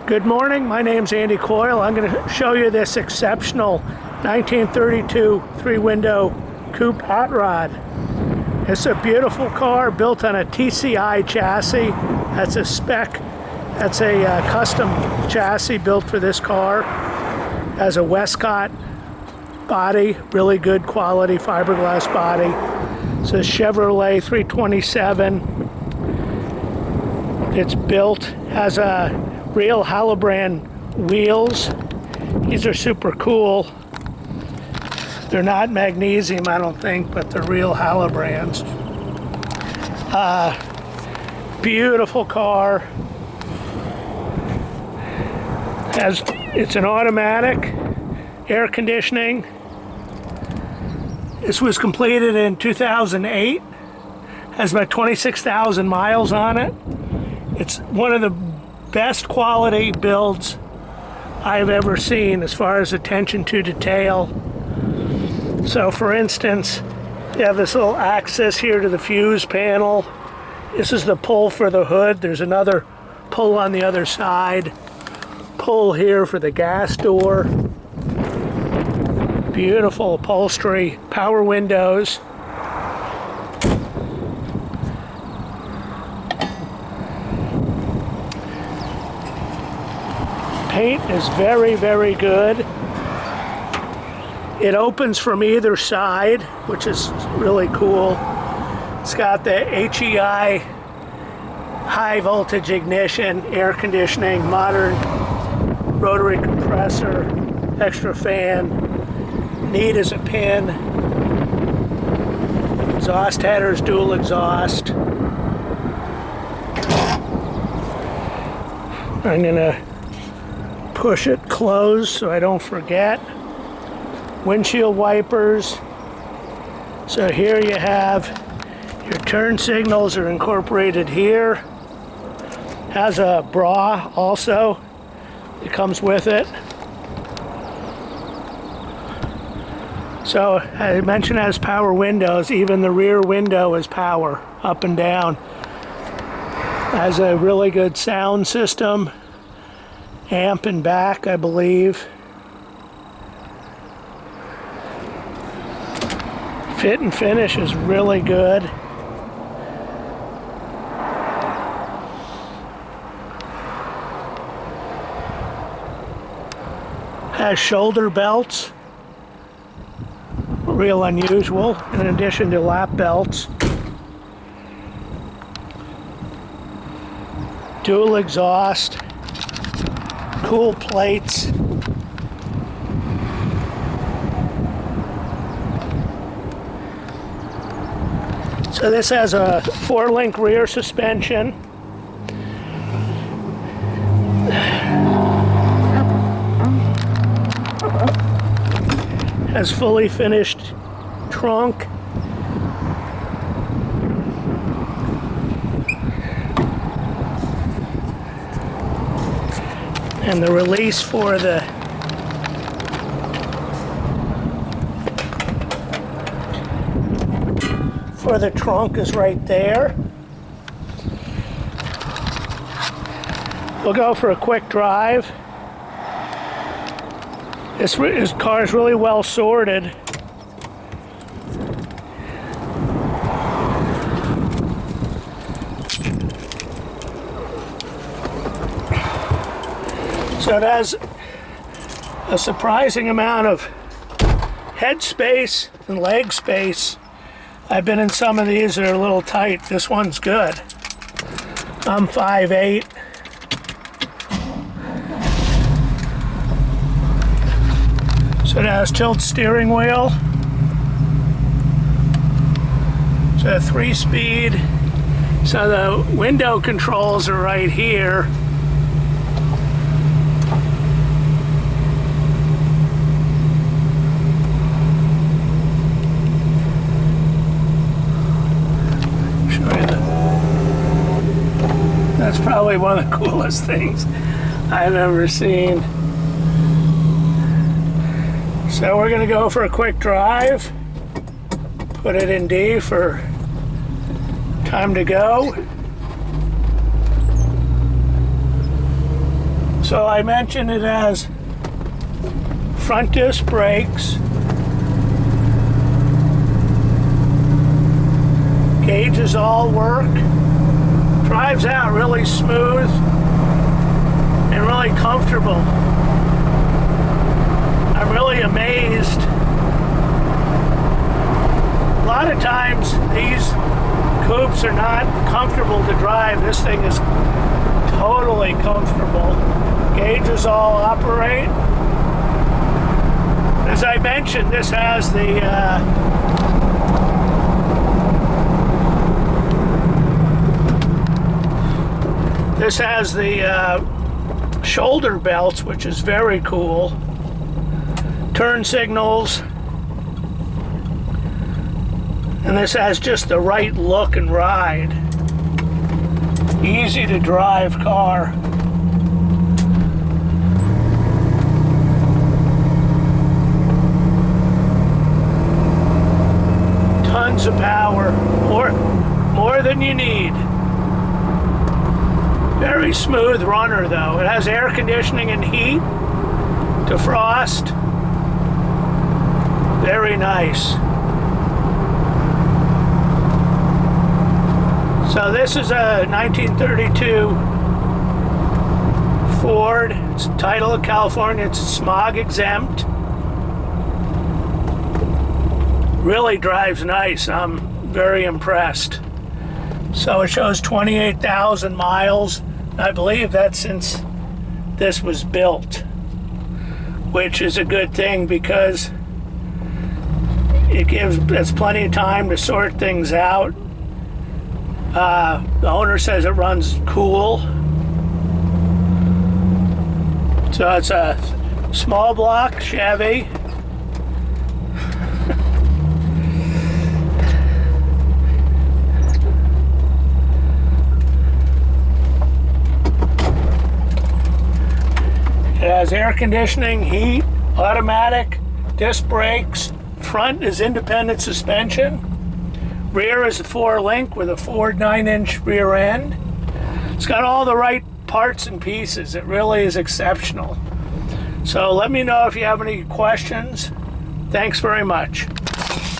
Good morning, my name's Andy Coyle. I'm going to show you this exceptional 1932 three-window coupe hot rod. It's a beautiful car built on a TCI chassis. That's a spec, that's a custom chassis built for this car. Has a Wescott body, really good quality fiberglass body. It's a Chevrolet 327. It's built, has a real Halibrand wheels. These are super cool. They're not magnesium, I don't think, but they're real Halibrands. Beautiful car. It's an automatic, air conditioning. This was completed in 2008. Has about 26,000 miles on it. It's one of the best quality builds I've ever seen as far as attention to detail. So for instance, you have this little access here to the fuse panel. This is the pull for the hood. There's another pull on the other side. Pull here for the gas door. Beautiful upholstery, power windows. Paint is very, very good. It opens from either side, which is really cool. It's got the HEI high voltage ignition, air conditioning, modern rotary compressor, extra fan, neat as a pin. Exhaust headers, dual exhaust. I'm gonna push it closed so I don't forget. Windshield wipers. So here you have your turn signals are incorporated here. Has a bra also. It comes with it. So I mentioned it has power windows. Even the rear window is power, up and down. Has a really good sound system. Amp and back, I believe. Fit and finish is really good. Has shoulder belts, real unusual, in addition to lap belts. Dual exhaust. Cool plates. So this has a 4-link rear suspension. Has fully finished trunk. And the release for the trunk is right there. We'll go for a quick drive. This car is really well sorted. So it has a surprising amount of head space and leg space. I've been in some of these that are a little tight. This one's good. I'm 5'8". So it has tilt steering wheel. It's a 3-speed. So the window controls are right here. That's probably one of the coolest things I've ever seen. So we're gonna go for a quick drive. Put it in D for time to go. So I mentioned it has front disc brakes, gauges all work, drives out really smooth and really comfortable. I'm really amazed. A lot of times these coupes are not comfortable to drive. This thing is totally comfortable. Gauges all operate. As I mentioned, this has the shoulder belts, which is very cool. Turn signals. And this has just the right look and ride. Easy to drive car. Tons of power, more than you need. Very smooth runner though. It has air conditioning and heat, defrost. Very nice. So this is a 1932 Ford. It's title of California. It's smog exempt. Really drives nice. I'm very impressed. So it shows 28,000 miles. I believe that's since this was built, which is a good thing because it gives us plenty of time to sort things out. The owner says it runs cool. So it's a small block Chevy. It has air conditioning, heat, automatic, disc brakes. Front is independent suspension. Rear is a 4-link with a Ford 9-inch rear end. It's got all the right parts and pieces. It really is exceptional. So let me know if you have any questions. Thanks very much.